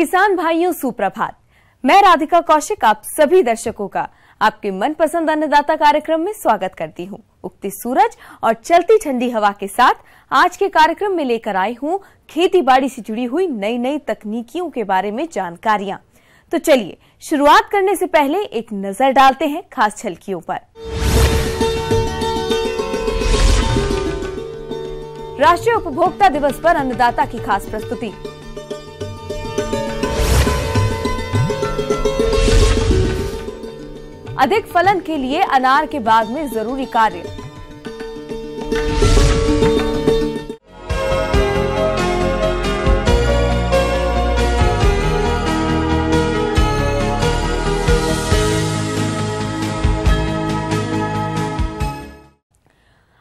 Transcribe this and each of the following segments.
किसान भाइयों सुप्रभात। मैं राधिका कौशिक आप सभी दर्शकों का आपके मनपसंद अन्नदाता कार्यक्रम में स्वागत करती हूं। उगती सूरज और चलती ठंडी हवा के साथ आज के कार्यक्रम में लेकर आई हूं खेती बाड़ी से जुड़ी हुई नई नई तकनीकियों के बारे में जानकारियां। तो चलिए शुरुआत करने से पहले एक नजर डालते हैं खास झलकियों पर। राष्ट्रीय उपभोक्ता दिवस पर अन्नदाता की खास प्रस्तुति। अधिक फलन के लिए अनार के बाग में जरूरी कार्य।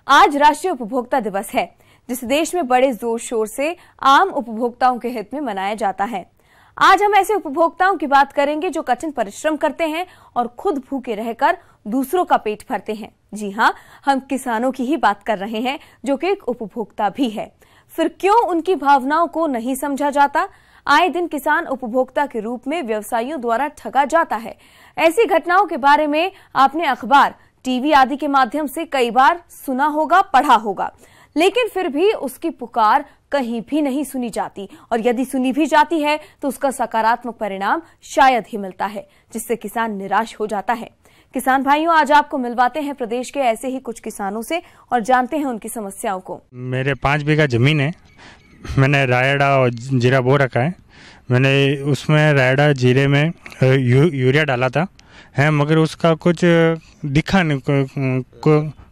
आज राष्ट्रीय उपभोक्ता दिवस है, जिसे देश में बड़े जोर शोर से आम उपभोक्ताओं के हित में मनाया जाता है। आज हम ऐसे उपभोक्ताओं की बात करेंगे जो कठिन परिश्रम करते हैं और खुद भूखे रहकर दूसरों का पेट भरते हैं। जी हाँ, हम किसानों की ही बात कर रहे हैं, जो कि एक उपभोक्ता भी है। फिर क्यों उनकी भावनाओं को नहीं समझा जाता? आए दिन किसान उपभोक्ता के रूप में व्यवसायियों द्वारा ठगा जाता है। ऐसी घटनाओं के बारे में आपने अखबार, टीवी आदि के माध्यम से कई बार सुना होगा, पढ़ा होगा, लेकिन फिर भी उसकी पुकार कहीं भी नहीं सुनी जाती, और यदि सुनी भी जाती है तो उसका सकारात्मक परिणाम शायद ही मिलता है, जिससे किसान निराश हो जाता है। किसान भाइयों, आज आपको मिलवाते हैं प्रदेश के ऐसे ही कुछ किसानों से और जानते हैं उनकी समस्याओं को। मेरे 5 बीघा जमीन है। मैंने रायडा और जीरा बो रखा है। मैंने उसमें रायडा जीरे में यूरिया डाला था है, मगर उसका कुछ दिखा नहीं,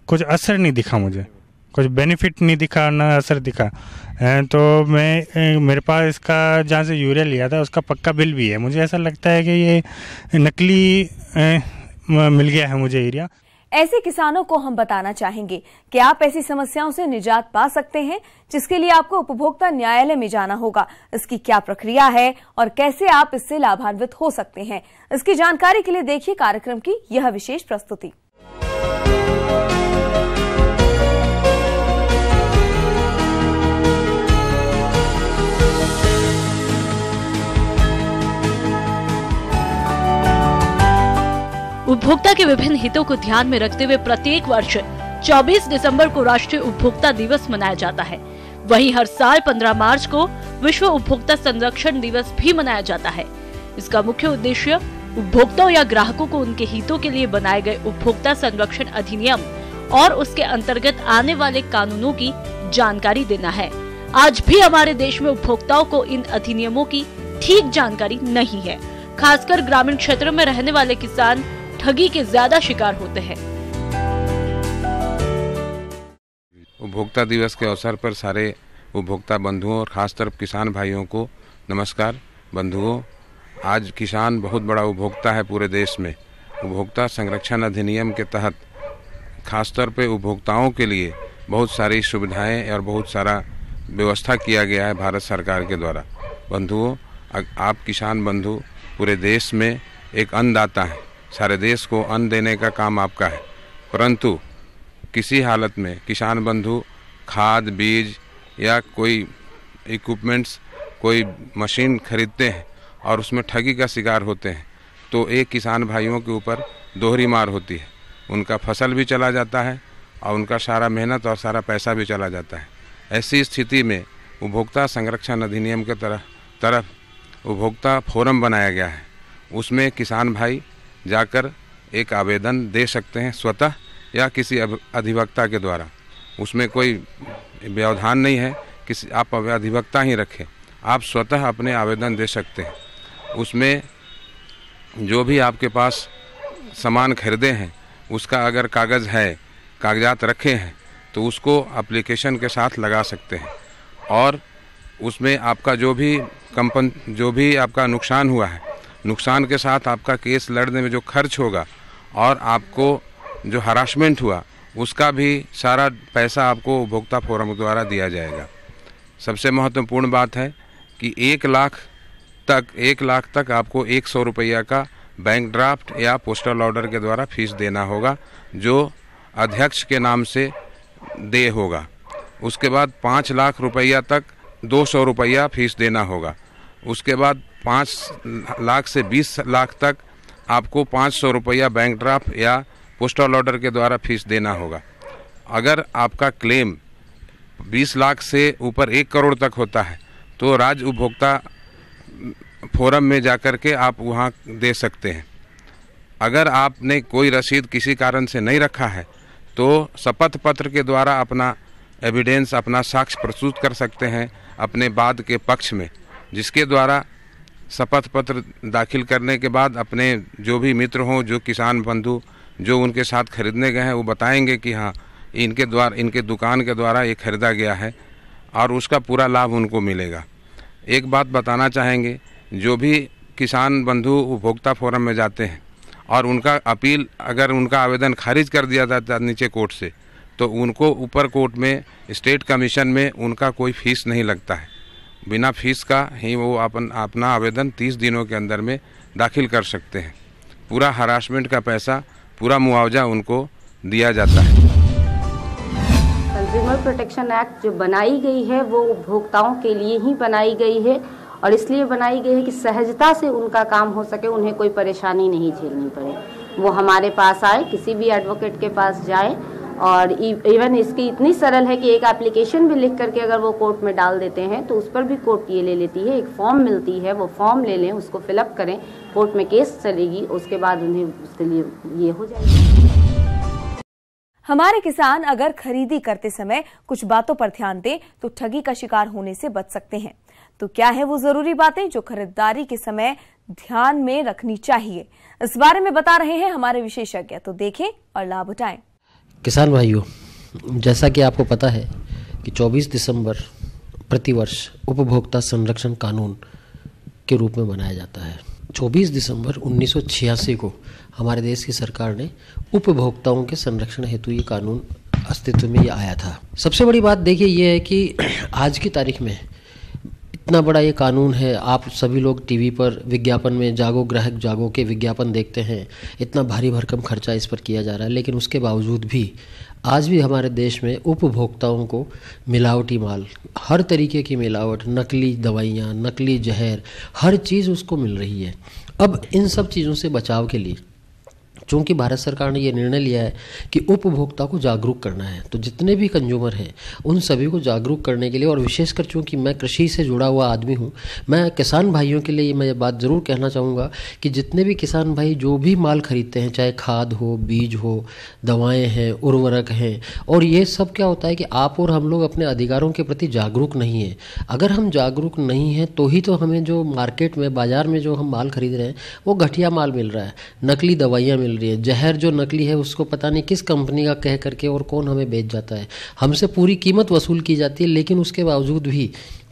कुछ असर नहीं दिखा, मुझे कुछ बेनिफिट नहीं दिखा, ना असर दिखा है। तो मेरे पास इसका जहाँ से यूरिया लिया था उसका पक्का बिल भी है। मुझे ऐसा लगता है कि ये नकली मिल गया है मुझे यूरिया। ऐसे किसानों को हम बताना चाहेंगे कि आप ऐसी समस्याओं से निजात पा सकते हैं, जिसके लिए आपको उपभोक्ता न्यायालय में जाना होगा। इसकी क्या प्रक्रिया है और कैसे आप इससे लाभान्वित हो सकते हैं, इसकी जानकारी के लिए देखिए कार्यक्रम की यह विशेष प्रस्तुति। उपभोक्ता के विभिन्न हितों को ध्यान में रखते हुए प्रत्येक वर्ष 24 दिसंबर को राष्ट्रीय उपभोक्ता दिवस मनाया जाता है। वहीं हर साल 15 मार्च को विश्व उपभोक्ता संरक्षण दिवस भी मनाया जाता है। इसका मुख्य उद्देश्य उपभोक्ताओं या ग्राहकों को उनके हितों के लिए बनाए गए उपभोक्ता संरक्षण अधिनियम और उसके अंतर्गत आने वाले कानूनों की जानकारी देना है। आज भी हमारे देश में उपभोक्ताओं को इन अधिनियमों की ठीक जानकारी नहीं है। खासकर ग्रामीण क्षेत्रों में रहने वाले किसान ठगी के ज्यादा शिकार होते हैं। उपभोक्ता दिवस के अवसर पर सारे उपभोक्ता बंधुओं और खासकर किसान भाइयों को नमस्कार। बंधुओं, आज किसान बहुत बड़ा उपभोक्ता है पूरे देश में। उपभोक्ता संरक्षण अधिनियम के तहत खासतौर पे उपभोक्ताओं के लिए बहुत सारी सुविधाएं और बहुत सारा व्यवस्था किया गया है भारत सरकार के द्वारा। बंधुओं, आप किसान बंधु पूरे देश में एक अन्नदाता हैं। सारे देश को अन्न देने का काम आपका है, परंतु किसी हालत में किसान बंधु खाद, बीज या कोई इक्विपमेंट्स, कोई मशीन खरीदते हैं और उसमें ठगी का शिकार होते हैं, तो एक किसान भाइयों के ऊपर दोहरी मार होती है। उनका फसल भी चला जाता है और उनका सारा मेहनत और सारा पैसा भी चला जाता है। ऐसी स्थिति में उपभोक्ता संरक्षण अधिनियम के तरफ उपभोक्ता फोरम बनाया गया है। उसमें किसान भाई जाकर एक आवेदन दे सकते हैं, स्वतः या किसी अधिवक्ता के द्वारा। उसमें कोई व्यवधान नहीं है, किसी आप अधिवक्ता ही रखें, आप स्वतः अपने आवेदन दे सकते हैं। उसमें जो भी आपके पास सामान खरीदे हैं उसका अगर कागज़ है, कागजात रखे हैं, तो उसको एप्लीकेशन के साथ लगा सकते हैं। और उसमें आपका जो भी आपका नुकसान हुआ है, नुकसान के साथ आपका केस लड़ने में जो खर्च होगा और आपको जो हरासमेंट हुआ उसका भी सारा पैसा आपको उपभोक्ता फोरम द्वारा दिया जाएगा। सबसे महत्वपूर्ण बात है कि 1 लाख तक आपको 100 रुपया का बैंक ड्राफ्ट या पोस्टल ऑर्डर के द्वारा फीस देना होगा, जो अध्यक्ष के नाम से दे होगा। उसके बाद 5 लाख रुपया तक 200 रुपया फीस देना होगा। उसके बाद 5 लाख से 20 लाख तक आपको 500 रुपया बैंक ड्राफ्ट या पोस्टल ऑर्डर के द्वारा फीस देना होगा। अगर आपका क्लेम 20 लाख से ऊपर 1 करोड़ तक होता है तो राज्य उपभोक्ता फोरम में जाकर के आप वहाँ दे सकते हैं। अगर आपने कोई रसीद किसी कारण से नहीं रखा है तो शपथ पत्र के द्वारा अपना एविडेंस, अपना साक्ष्य प्रस्तुत कर सकते हैं अपने वाद के पक्ष में, जिसके द्वारा शपथ पत्र दाखिल करने के बाद अपने जो भी मित्र हों, जो किसान बंधु जो उनके साथ खरीदने गए हैं, वो बताएंगे कि हाँ इनके दुकान के द्वारा ये खरीदा गया है और उसका पूरा लाभ उनको मिलेगा। एक बात बताना चाहेंगे, जो भी किसान बंधु उपभोक्ता फोरम में जाते हैं और उनका अपील, अगर उनका आवेदन खारिज कर दिया जाता है नीचे कोर्ट से, तो उनको ऊपर कोर्ट में स्टेट कमीशन में उनका कोई फीस नहीं लगता है। बिना फीस का ही वो अपना आवेदन 30 दिनों के अंदर में दाखिल कर सकते हैं। पूरा हरासमेंट का पैसा, पूरा मुआवजा उनको दिया जाता है। कंज्यूमर प्रोटेक्शन एक्ट जो बनाई गई है वो उपभोक्ताओं के लिए ही बनाई गई है और इसलिए बनाई गई है कि सहजता से उनका काम हो सके, उन्हें कोई परेशानी नहीं झेलनी पड़े। वो हमारे पास आए, किसी भी एडवोकेट के पास जाए, और इवन इसकी इतनी सरल है कि एक एप्लीकेशन भी लिख करके अगर वो कोर्ट में डाल देते हैं तो उस पर भी कोर्ट ये ले लेती है। एक फॉर्म मिलती है, वो फॉर्म ले लें, उसको फिलअप करें, कोर्ट में केस चलेगी, उसके बाद उन्हें उसके लिए ये हो जाएगी। हमारे किसान अगर खरीदी करते समय कुछ बातों पर ध्यान दें तो ठगी का शिकार होने से बच सकते हैं। तो क्या है वो जरूरी बातें जो खरीदारी के समय ध्यान में रखनी चाहिए, इस बारे में बता रहे हैं हमारे विशेषज्ञ। तो देखें और लाभ उठाएं। किसान भाइयों, जैसा कि आपको पता है कि 24 दिसंबर प्रतिवर्ष उपभोक्ता संरक्षण कानून के रूप में मनाया जाता है। 24 दिसंबर 1986 को हमारे देश की सरकार ने उपभोक्ताओं के संरक्षण हेतु ये कानून अस्तित्व में ये आया था। सबसे बड़ी बात देखिए ये है कि आज की तारीख में इतना बड़ा ये कानून है, आप सभी लोग टीवी पर विज्ञापन में जागो ग्राहक जागो के विज्ञापन देखते हैं, इतना भारी भरकम खर्चा इस पर किया जा रहा है, लेकिन उसके बावजूद भी आज भी हमारे देश में उपभोक्ताओं को मिलावटी माल, हर तरीके की मिलावट, नकली दवाइयाँ, नकली जहर, हर चीज़ उसको मिल रही है। अब इन सब चीज़ों से बचाव के लिए चूँकि भारत सरकार ने ये निर्णय लिया है कि उपभोक्ता को जागरूक करना है, तो जितने भी कंज्यूमर हैं उन सभी को जागरूक करने के लिए, और विशेषकर चूँकि मैं कृषि से जुड़ा हुआ आदमी हूँ, मैं किसान भाइयों के लिए मैं ये बात ज़रूर कहना चाहूँगा कि जितने भी किसान भाई जो भी माल खरीदते हैं, चाहे खाद हो, बीज हो, दवाएँ हैं, उर्वरक हैं, और ये सब क्या होता है कि आप और हम लोग अपने अधिकारों के प्रति जागरूक नहीं हैं। अगर हम जागरूक नहीं हैं तो ही तो हमें जो मार्केट में, बाज़ार में जो हम माल खरीद रहे हैं वो घटिया माल मिल रहा है, नकली दवाइयाँ मिल रही है, जहर जो नकली है उसको पता नहीं किस कंपनी का कह करके और कौन हमें बेच जाता है, हमसे पूरी कीमत वसूल की जाती है, लेकिन उसके बावजूद भी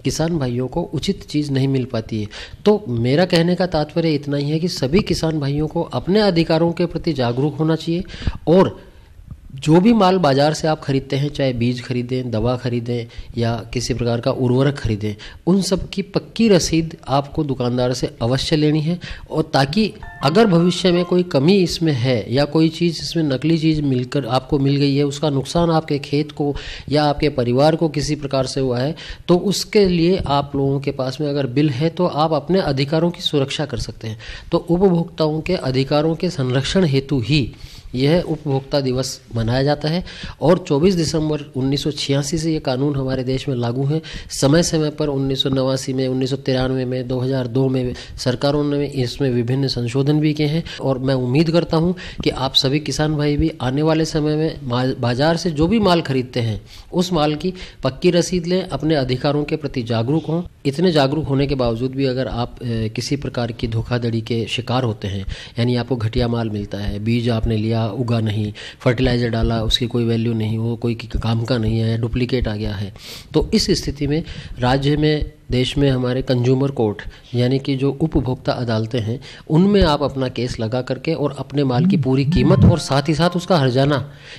किसान भाइयों को उचित चीज़ नहीं मिल पाती है। तो मेरा कहने का तात्पर्य इतना ही है कि सभी किसान भाइयों को अपने अधिकारों के प्रति जागरूक होना चाहिए, और जो भी माल बाज़ार से आप खरीदते हैं, चाहे बीज खरीदें, दवा खरीदें या किसी प्रकार का उर्वरक खरीदें, उन सब की पक्की रसीद आपको दुकानदार से अवश्य लेनी है, और ताकि अगर भविष्य में कोई कमी इसमें है या कोई चीज़ इसमें नकली चीज़ मिलकर आपको मिल गई है, उसका नुकसान आपके खेत को या आपके परिवार को किसी प्रकार से हुआ है, तो उसके लिए आप लोगों के पास में अगर बिल है तो आप अपने अधिकारों की सुरक्षा कर सकते हैं। तो उपभोक्ताओं के अधिकारों के संरक्षण हेतु ही यह उपभोक्ता दिवस मनाया जाता है, और 24 दिसंबर 1986 से ये कानून हमारे देश में लागू है। समय समय पर 1989 में, 1993 में, 2002 में सरकारों ने इसमें विभिन्न संशोधन भी किए हैं, और मैं उम्मीद करता हूं कि आप सभी किसान भाई भी आने वाले समय में बाजार से जो भी माल खरीदते हैं उस माल की पक्की रसीद लें, अपने अधिकारों के प्रति जागरूक हों। इतने जागरूक होने के बावजूद भी अगर आप किसी प्रकार की धोखाधड़ी के शिकार होते हैं, यानी आपको घटिया माल मिलता है, बीज आपने लिया उगा नहीं, फर्टिलाइजर डाला उसकी कोई वैल्यू नहीं, वो कोई काम का नहीं है, डुप्लीकेट आ गया है, तो इस स्थिति में राज्य में, देश में हमारे कंज्यूमर कोर्ट यानी कि जो उपभोक्ता अदालतें हैं उनमें आप अपना केस लगा करके और अपने माल की पूरी कीमत और साथ ही साथ उसका हर्जाना,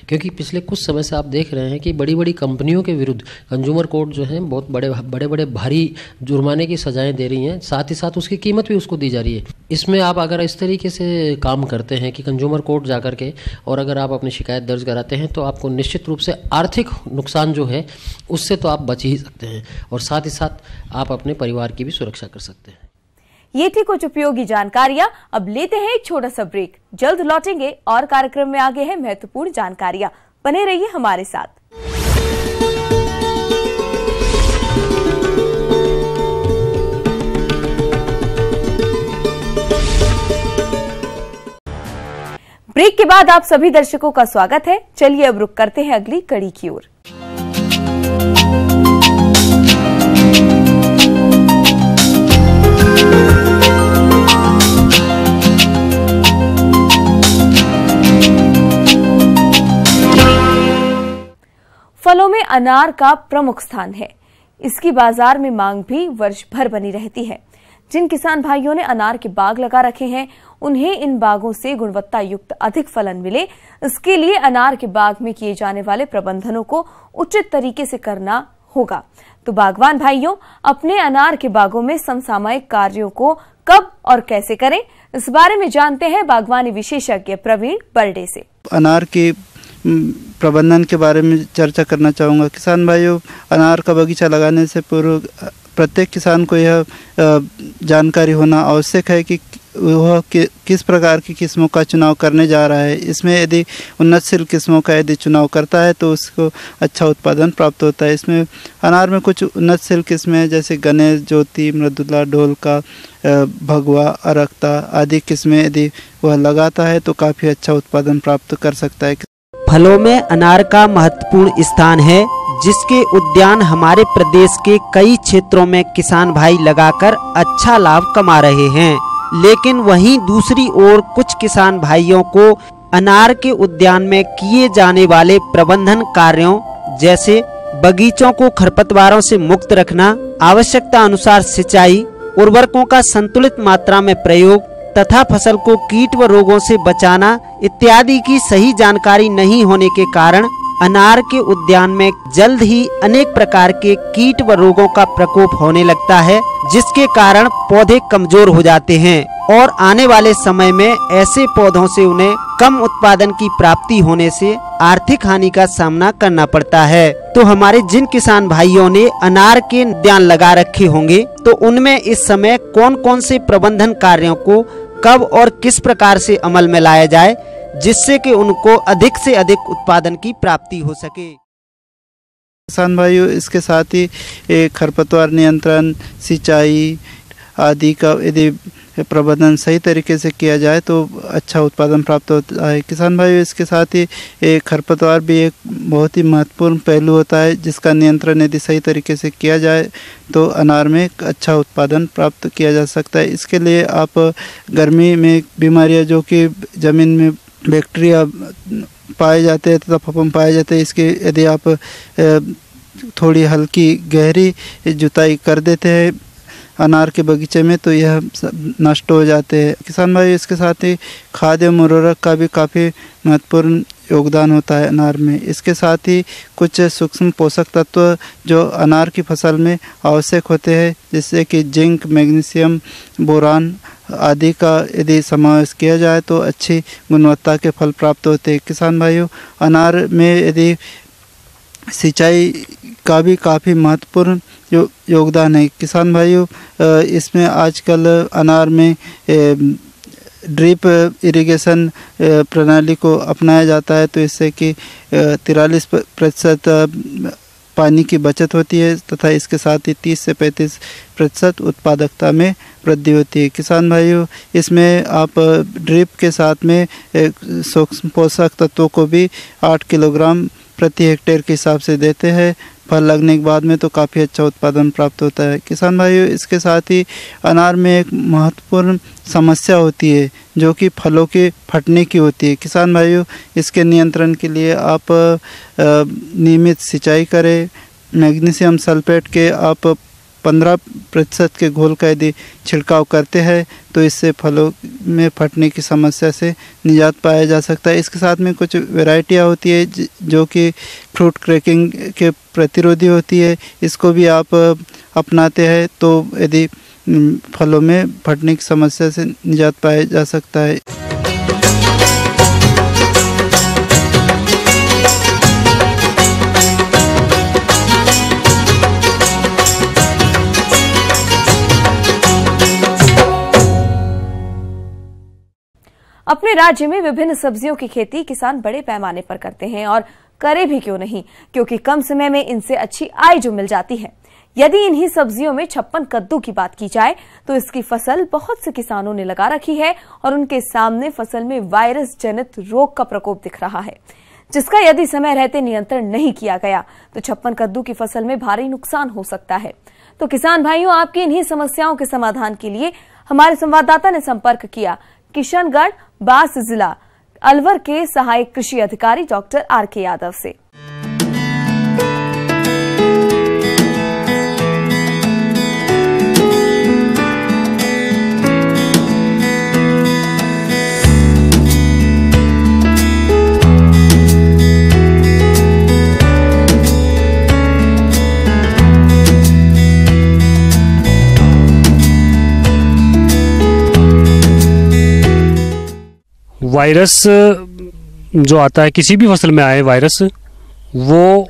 क्योंकि पिछले कुछ समय से आप देख रहे हैं कि बड़ी बड़ी कंपनियों के विरुद्ध कंज्यूमर कोर्ट जो है बहुत बड़े भारी जुर्माने की सजाएं दे रही हैं, साथ ही साथ उसकी कीमत भी उसको दी जा रही है। इसमें आप अगर इस तरीके से काम करते हैं कि कंज्यूमर कोर्ट जा करके और अगर आप अपनी शिकायत दर्ज कराते हैं तो आपको निश्चित रूप से आर्थिक नुकसान जो है उससे तो आप बच ही सकते हैं, और साथ ही साथ आप अपने परिवार की भी सुरक्षा कर सकते हैं। ये थी कुछ उपयोगी जानकारियां। अब लेते हैं एक छोटा सा ब्रेक, जल्द लौटेंगे और कार्यक्रम में आगे है महत्वपूर्ण जानकारियां। बने रहिए हमारे साथ। ब्रेक के बाद आप सभी दर्शकों का स्वागत है। चलिए अब रुक करते हैं अगली कड़ी की ओर। फलों में अनार का प्रमुख स्थान है। इसकी बाजार में मांग भी वर्ष भर बनी रहती है। जिन किसान भाइयों ने अनार के बाग लगा रखे हैं, उन्हें इन बागों से गुणवत्ता युक्त अधिक फलन मिले, इसके लिए अनार के बाग में किए जाने वाले प्रबंधनों को उचित तरीके से करना होगा। तो बागवान भाइयों, अपने अनार के बागों में समसामयिक कार्यों को कब और कैसे करें, इस बारे में जानते हैं बागवानी विशेषज्ञ प्रवीण बर्डे से। अनार की प्रबंधन के बारे में चर्चा करना चाहूँगा। किसान भाइयों, अनार का बगीचा लगाने से पूर्व प्रत्येक किसान को यह जानकारी होना आवश्यक है कि वह किस प्रकार की किस्मों का चुनाव करने जा रहा है। इसमें यदि उन्नतशील किस्मों का यदि चुनाव करता है तो उसको अच्छा उत्पादन प्राप्त होता है। इसमें अनार में कुछ उन्नतशील किस्में जैसे गणेश, ज्योति, मृदुला, ढोलका, भगवा, अरक्ता आदि किस्में यदि वह लगाता है तो काफ़ी अच्छा उत्पादन प्राप्त कर सकता है। फलों में अनार का महत्वपूर्ण स्थान है, जिसके उद्यान हमारे प्रदेश के कई क्षेत्रों में किसान भाई लगाकर अच्छा लाभ कमा रहे हैं। लेकिन वहीं दूसरी ओर कुछ किसान भाइयों को अनार के उद्यान में किए जाने वाले प्रबंधन कार्यों जैसे बगीचों को खरपतवारों से मुक्त रखना, आवश्यकता अनुसार सिंचाई, उर्वरकों का संतुलित मात्रा में प्रयोग तथा फसल को कीट व रोगों से बचाना इत्यादि की सही जानकारी नहीं होने के कारण अनार के उद्यान में जल्द ही अनेक प्रकार के कीट व रोगों का प्रकोप होने लगता है, जिसके कारण पौधे कमजोर हो जाते हैं और आने वाले समय में ऐसे पौधों से उन्हें कम उत्पादन की प्राप्ति होने से आर्थिक हानि का सामना करना पड़ता है। तो हमारे जिन किसान भाइयों ने अनार के उद्यान लगा रखे होंगे, तो उनमें इस समय कौन कौन से प्रबंधन कार्यों को कब और किस प्रकार से अमल में लाया जाए, जिससे कि उनको अधिक से अधिक उत्पादन की प्राप्ति हो सके। किसान भाइयों, इसके साथ ही खरपतवार नियंत्रण, सिंचाई आदि का यदि प्रबंधन सही तरीके से किया जाए तो अच्छा उत्पादन प्राप्त होता है। किसान भाइयों, इसके साथ ही खरपतवार भी एक बहुत ही महत्वपूर्ण पहलू होता है, जिसका नियंत्रण यदि सही तरीके से किया जाए तो अनार में एक अच्छा उत्पादन प्राप्त किया जा सकता है। इसके लिए आप गर्मी में बीमारियां जो कि ज़मीन में बैक्टीरिया पाए जाते हैं तथा फफूंद पाए जाते हैं, इसके यदि आप थोड़ी हल्की गहरी जुताई कर देते हैं अनार के बगीचे में तो यह नष्ट हो जाते हैं। किसान भाई, इसके साथ ही खाद एवं उर्वरक का भी काफ़ी महत्वपूर्ण योगदान होता है अनार में। इसके साथ ही कुछ सूक्ष्म पोषक तत्व जो अनार की फसल में आवश्यक होते हैं, जिससे कि जिंक, मैग्नीशियम, बोरान आदि का यदि समावेश किया जाए तो अच्छी गुणवत्ता के फल प्राप्त होते हैं। किसान भाइयों, अनार में यदि सिंचाई का भी काफ़ी महत्वपूर्ण योगदान है। किसान भाइयों, इसमें आजकल अनार में ड्रिप इरिगेशन प्रणाली को अपनाया जाता है, तो इससे कि 43% पानी की बचत होती है तथा इसके साथ ही 30 से 35% उत्पादकता में वृद्धि होती है। किसान भाइयों, इसमें आप ड्रिप के साथ में सूक्ष्म पोषक तत्वों को भी 8 किलोग्राम प्रति हेक्टेयर के हिसाब से देते हैं। फल लगने के बाद में तो काफ़ी अच्छा उत्पादन प्राप्त होता है। किसान भाइयों, इसके साथ ही अनार में एक महत्वपूर्ण समस्या होती है जो कि फलों के फटने की होती है। किसान भाइयों, इसके नियंत्रण के लिए आप नियमित सिंचाई करें। मैग्नीशियम सल्फेट के आप 15% के घोल का यदि छिड़काव करते हैं तो इससे फलों में फटने की समस्या से निजात पाया जा सकता है। इसके साथ में कुछ वैरायटियाँ होती है जो कि फ्रूट क्रैकिंग के प्रतिरोधी होती है, इसको भी आप अपनाते हैं तो यदि फलों में फटने की समस्या से निजात पाया जा सकता है। अपने राज्य में विभिन्न सब्जियों की खेती किसान बड़े पैमाने पर करते हैं और करे भी क्यों नहीं, क्योंकि कम समय में इनसे अच्छी आय जो मिल जाती है। यदि इन्हीं सब्जियों में छप्पन कद्दू की बात की जाए तो इसकी फसल बहुत से किसानों ने लगा रखी है और उनके सामने फसल में वायरस जनित रोग का प्रकोप दिख रहा है, जिसका यदि समय रहते नियंत्रण नहीं किया गया तो छप्पन कद्दू की फसल में भारी नुकसान हो सकता है। तो किसान भाइयों, आपकी इन्हीं समस्याओं के समाधान के लिए हमारे संवाददाता ने संपर्क किया किशनगढ़ बास जिला अलवर के सहायक कृषि अधिकारी डॉक्टर आर.के. यादव से। वायरस जो आता है, किसी भी फसल में आए वायरस, वो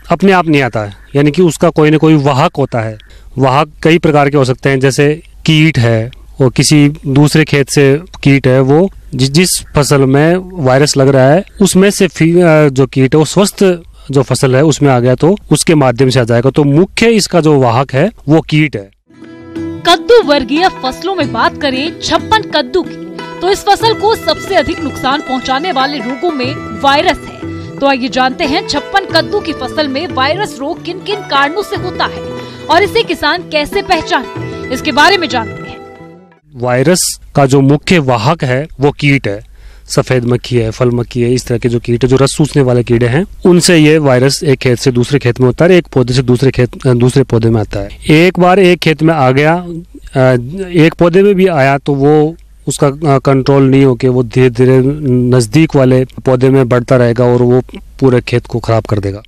अपने आप नहीं आता है, यानी कि उसका कोई ना कोई वाहक होता है। वाहक कई प्रकार के हो सकते हैं, जैसे कीट है और किसी दूसरे खेत से कीट है, वो जिस फसल में वायरस लग रहा है उसमें से जो कीट है वो स्वस्थ जो फसल है उसमें आ गया तो उसके माध्यम से आ जाएगा। तो मुख्य इसका जो वाहक है वो कीट है। कद्दू वर्गीय फसलों में बात करें छप्पन कद्दू की, तो इस फसल को सबसे अधिक नुकसान पहुंचाने वाले रोगों में वायरस है। तो आइए जानते हैं छप्पन कद्दू की फसल में वायरस रोग किन किन कारणों से होता है और इसे किसान कैसे पहचाने, इसके बारे में जानते हैं। वायरस का जो मुख्य वाहक है वो कीट है। सफेद मक्खी है, फल मक्खी है, इस तरह के जो कीट है, जो रस चूसने वाले कीड़े हैं, उनसे ये वायरस एक खेत से दूसरे खेत में होता है, एक पौधे से दूसरे पौधे में आता है। एक बार एक खेत में आ गया, एक पौधे में भी आया तो वो उसका कंट्रोल नहीं होके वो धीरे धीरे नजदीक वाले पौधे में बढ़ता रहेगा और वो पूरे खेत को खराब कर देगा।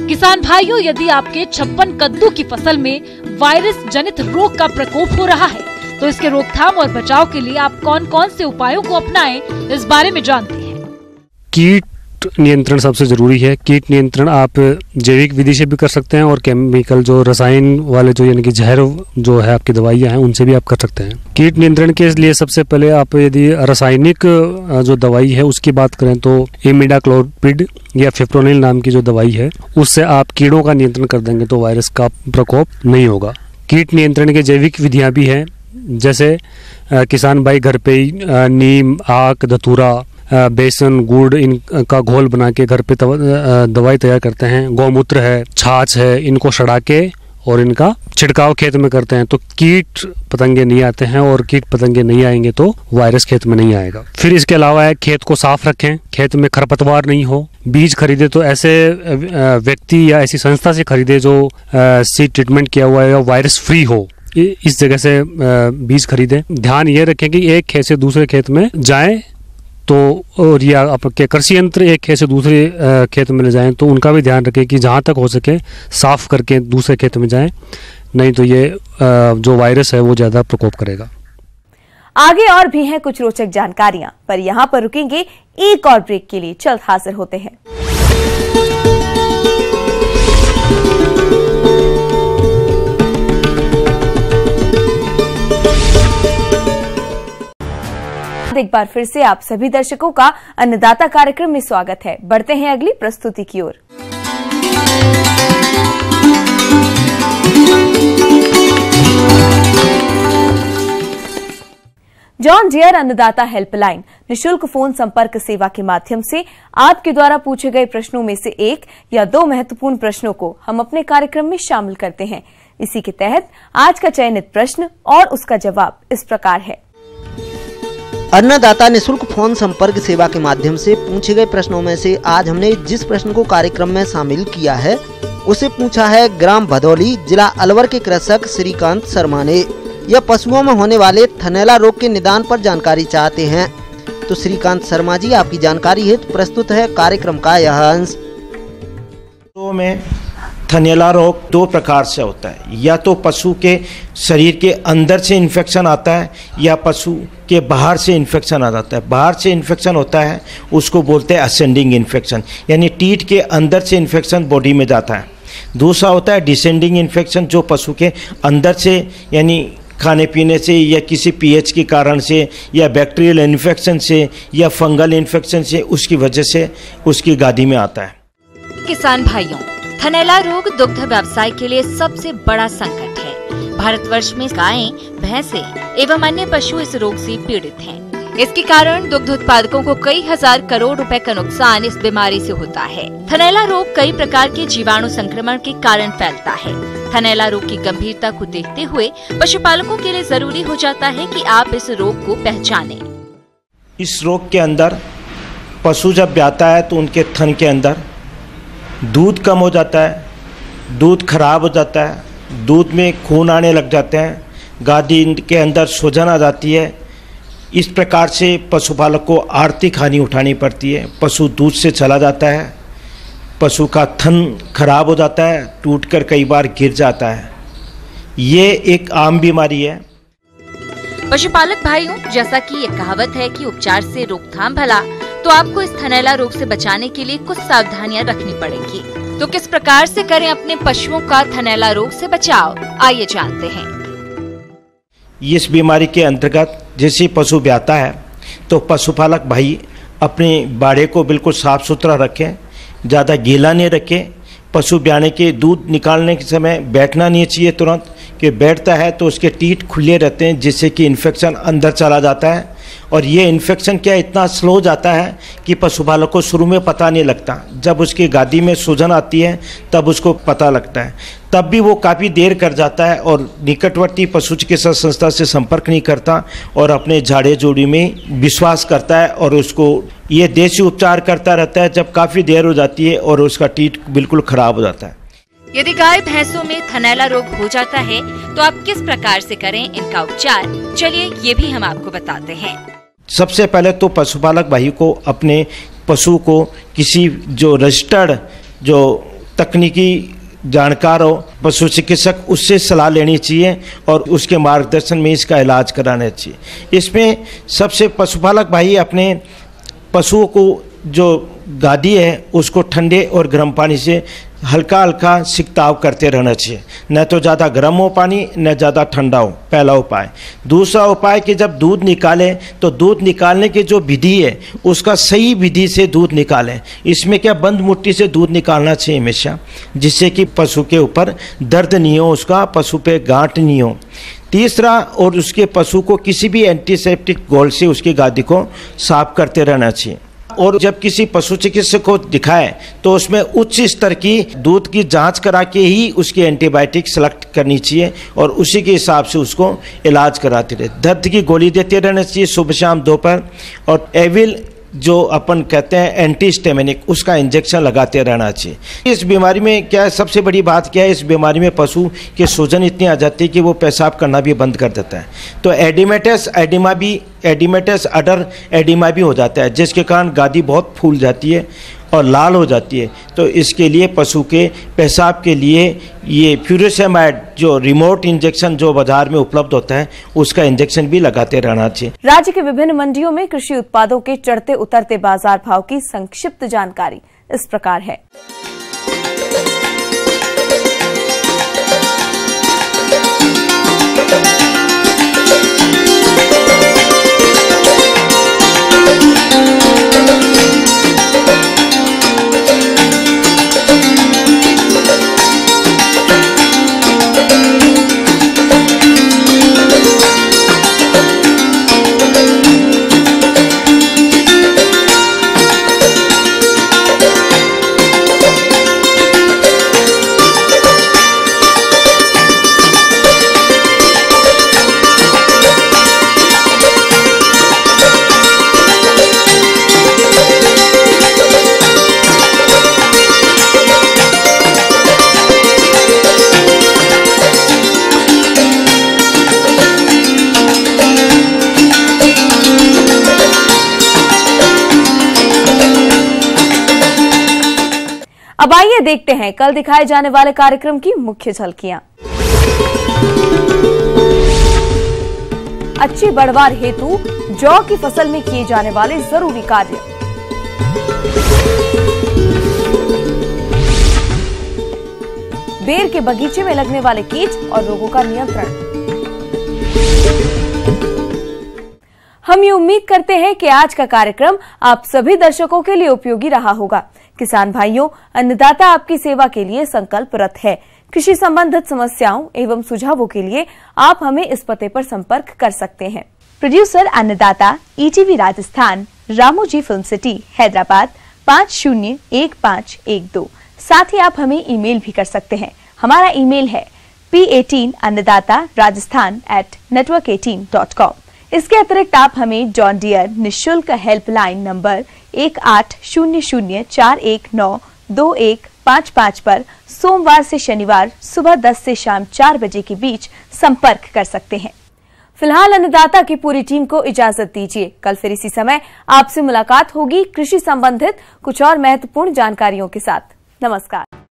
किसान भाइयों, यदि आपके छप्पन कद्दू की फसल में वायरस जनित रोग का प्रकोप हो रहा है तो इसके रोकथाम और बचाव के लिए आप कौन कौन से उपायों को अपनाएं, इस बारे में जानते हैं। कीट नियंत्रण सबसे जरूरी है। कीट नियंत्रण आप जैविक विधि से भी कर सकते हैं और केमिकल जो रसायन वाले जो यानी कि जहर जो है आपकी दवाइयां हैं उनसे भी आप कर सकते हैं। कीट नियंत्रण के लिए सबसे पहले आप यदि रासायनिक जो दवाई है उसकी बात करें तो इमिडाक्लोपिड या फिप्रोनिल नाम की जो दवाई है उससे आप कीड़ों का नियंत्रण कर देंगे तो वायरस का प्रकोप नहीं होगा। कीट नियंत्रण के जैविक विधियां भी हैं, जैसे किसान भाई घर पे ही नीम, आक, धतूरा, बेसन, गुड़ इनका घोल बना के घर पे दवाई तैयार करते हैं। गौमूत्र है, छाछ है, इनको सड़ा के और इनका छिड़काव खेत में करते हैं तो कीट पतंगे नहीं आते हैं और कीट पतंगे नहीं आएंगे तो वायरस खेत में नहीं आएगा। फिर इसके अलावा है खेत को साफ रखें, खेत में खरपतवार नहीं हो। बीज खरीदे तो ऐसे व्यक्ति या ऐसी संस्था से खरीदे जो सीड ट्रीटमेंट किया हुआ है या वायरस फ्री हो, इस जगह से बीज खरीदें। ध्यान ये रखें कि एक खेत से दूसरे खेत में जाएं तो और या आपके कृषि यंत्र एक खेत से दूसरे खेत में ले जाएं तो उनका भी ध्यान रखें कि जहां तक हो सके साफ करके दूसरे खेत में जाएं, नहीं तो ये जो वायरस है वो ज्यादा प्रकोप करेगा। आगे और भी हैं कुछ रोचक जानकारियां, पर यहां पर रुकेंगे एक और ब्रेक के लिए। जल्द हाजिर होते हैं। एक बार फिर से आप सभी दर्शकों का अन्नदाता कार्यक्रम में स्वागत है। बढ़ते हैं अगली प्रस्तुति की ओर। जॉन डियर अन्नदाता हेल्पलाइन निशुल्क फोन संपर्क सेवा के माध्यम से आपके द्वारा पूछे गए प्रश्नों में से एक या दो महत्वपूर्ण प्रश्नों को हम अपने कार्यक्रम में शामिल करते हैं। इसी के तहत आज का चयनित प्रश्न और उसका जवाब इस प्रकार है। अन्नदाता निशुल्क फोन संपर्क सेवा के माध्यम से पूछे गए प्रश्नों में से आज हमने जिस प्रश्न को कार्यक्रम में शामिल किया है उसे पूछा है ग्राम भदौली, जिला अलवर के कृषक श्रीकांत शर्मा ने। यह पशुओं में होने वाले थनैला रोग के निदान पर जानकारी चाहते हैं। तो श्रीकांत शर्मा जी, आपकी जानकारी हेतु प्रस्तुत है कार्यक्रम का यह अंश। में थनैला रोग दो प्रकार से होता है, या तो पशु के शरीर के अंदर से इन्फेक्शन आता है या पशु के बाहर से इन्फेक्शन आ जाता है। बाहर से इन्फेक्शन होता है उसको बोलते हैं असेंडिंग इन्फेक्शन, यानी टीथ के अंदर से इन्फेक्शन बॉडी में जाता है। दूसरा होता है डिसेंडिंग इन्फेक्शन, जो पशु के अंदर से यानी खाने पीने से या किसी पीएच के कारण से या बैक्टीरियल इन्फेक्शन से या फंगल इन्फेक्शन से उसकी वजह से उसकी गादी में आता है। किसान भाइयों, थनैला रोग दुग्ध व्यवसाय के लिए सबसे बड़ा संकट है। भारतवर्ष में गायें, भैंसें एवं अन्य पशु इस रोग से पीड़ित हैं। इसके कारण दुग्ध उत्पादकों को कई हजार करोड़ रुपए का नुकसान इस बीमारी से होता है। थनैला रोग कई प्रकार के जीवाणु संक्रमण के कारण फैलता है। थनैला रोग की गंभीरता को देखते हुए पशुपालकों के लिए जरूरी हो जाता है कि आप इस रोग को पहचानें। इस रोग के अंदर पशु जब ब्याता है तो उनके थन के अंदर दूध कम हो जाता है, दूध खराब हो जाता है, दूध में खून आने लग जाते हैं, गादी के अंदर सूजन आ जाती है। इस प्रकार से पशुपालक को आर्थिक हानि उठानी पड़ती है। पशु दूध से चला जाता है, पशु का थन खराब हो जाता है, टूटकर कई बार गिर जाता है। ये एक आम बीमारी है। पशुपालक भाइयों, जैसा कि ये कहावत है कि उपचार से रोकथाम भला, तो आपको इस थनैला रोग से बचाने के लिए कुछ सावधानियां रखनी पड़ेंगी। तो किस प्रकार से करें अपने पशुओं का थनैला रोग से बचाव, आइए जानते हैं। इस बीमारी के अंतर्गत जैसे पशु ब्याता है तो पशुपालक भाई अपने बाड़े को बिल्कुल साफ सुथरा रखें, ज़्यादा गीला नहीं रखें। पशु ब्याने के दूध निकालने के समय बैठना नहीं चाहिए तुरंत, कि बैठता है तो उसके टीथ खुले रहते हैं जिससे कि इन्फेक्शन अंदर चला जाता है। और ये इन्फेक्शन क्या इतना स्लो जाता है कि पशुपालक को शुरू में पता नहीं लगता। जब उसकी गादी में सूजन आती है तब उसको पता लगता है, तब भी वो काफ़ी देर कर जाता है और निकटवर्ती पशु चिकित्सा संस्था से संपर्क नहीं करता और अपने झाड़े जोड़ी में विश्वास करता है और उसको ये देसी उपचार करता रहता है। जब काफ़ी देर हो जाती है और उसका टीथ बिल्कुल ख़राब हो जाता है। यदि गाय भैंसों में थनैला रोग हो जाता है तो आप किस प्रकार से करें इनका उपचार, चलिए ये भी हम आपको बताते हैं। सबसे पहले तो पशुपालक भाई को अपने पशु को किसी जो रजिस्टर्ड जो तकनीकी जानकार हो पशु चिकित्सक, उससे सलाह लेनी चाहिए और उसके मार्गदर्शन में इसका इलाज कराना चाहिए। इसमें सबसे पशुपालक भाई अपने पशुओं को जो गादी है उसको ठंडे और गर्म पानी से हल्का हल्का सिकताव करते रहना चाहिए, न तो ज़्यादा गर्म हो पानी न ज़्यादा ठंडा हो, पहला उपाय। दूसरा उपाय कि जब दूध निकालें तो दूध निकालने की जो विधि है उसका सही विधि से दूध निकालें। इसमें क्या बंद मुट्ठी से दूध निकालना चाहिए हमेशा, जिससे कि पशु के ऊपर दर्द नहीं हो, उसका पशु पे गांठ नहीं हो। तीसरा, और उसके पशु को किसी भी एंटीसेप्टिक घोल से उसकी गादी को साफ करते रहना चाहिए। और जब किसी पशु चिकित्सक को दिखाए तो उसमें उच्च स्तर की दूध की जांच करा के ही उसकी एंटीबायोटिक सेलेक्ट करनी चाहिए और उसी के हिसाब से उसको इलाज कराते रहे। दर्द की गोली देते रहना चाहिए सुबह शाम दोपहर, और एविल जो अपन कहते हैं एंटीस्टेमिनिक, उसका इंजेक्शन लगाते रहना चाहिए। इस बीमारी में क्या है, सबसे बड़ी बात क्या है, इस बीमारी में पशु के सूजन इतनी आ जाती है कि वो पेशाब करना भी बंद कर देता है। तो एडिमेटस अडर एडिमा भी हो जाता है, जिसके कारण गादी बहुत फूल जाती है और लाल हो जाती है। तो इसके लिए पशु के पेशाब के लिए ये फ्यूरिसेमाइड जो रिमोट इंजेक्शन जो बाजार में उपलब्ध होता है उसका इंजेक्शन भी लगाते रहना चाहिए। राज्य के विभिन्न मंडियों में कृषि उत्पादों के चढ़ते उतरते बाजार भाव की संक्षिप्त जानकारी इस प्रकार है। अब आइए देखते हैं कल दिखाए जाने वाले कार्यक्रम की मुख्य झलकियां। अच्छी बढ़वार हेतु जौ की फसल में किए जाने वाले जरूरी कार्य। बेर के बगीचे में लगने वाले कीट और रोगों का नियंत्रण। हम ये उम्मीद करते हैं कि आज का कार्यक्रम आप सभी दर्शकों के लिए उपयोगी रहा होगा। किसान भाइयों, अन्नदाता आपकी सेवा के लिए संकल्परत है। कृषि संबंधित समस्याओं एवं सुझावों के लिए आप हमें इस पते पर संपर्क कर सकते हैं। प्रोड्यूसर अन्नदाता, ETV Rajasthan, Ramoji film city, Hyderabad 501512। साथ ही आप हमें ईमेल भी कर सकते हैं। हमारा ईमेल है p18annadaata@network18.com। इसके अतिरिक्त आप हमें जॉन डियर निःशुल्क हेल्पलाइन नंबर 180041921555 पर सोमवार से शनिवार सुबह 10 से शाम 4 बजे के बीच संपर्क कर सकते हैं। फिलहाल अन्नदाता की पूरी टीम को इजाजत दीजिए। कल फिर इसी समय आपसे मुलाकात होगी कृषि संबंधित कुछ और महत्वपूर्ण जानकारियों के साथ। नमस्कार।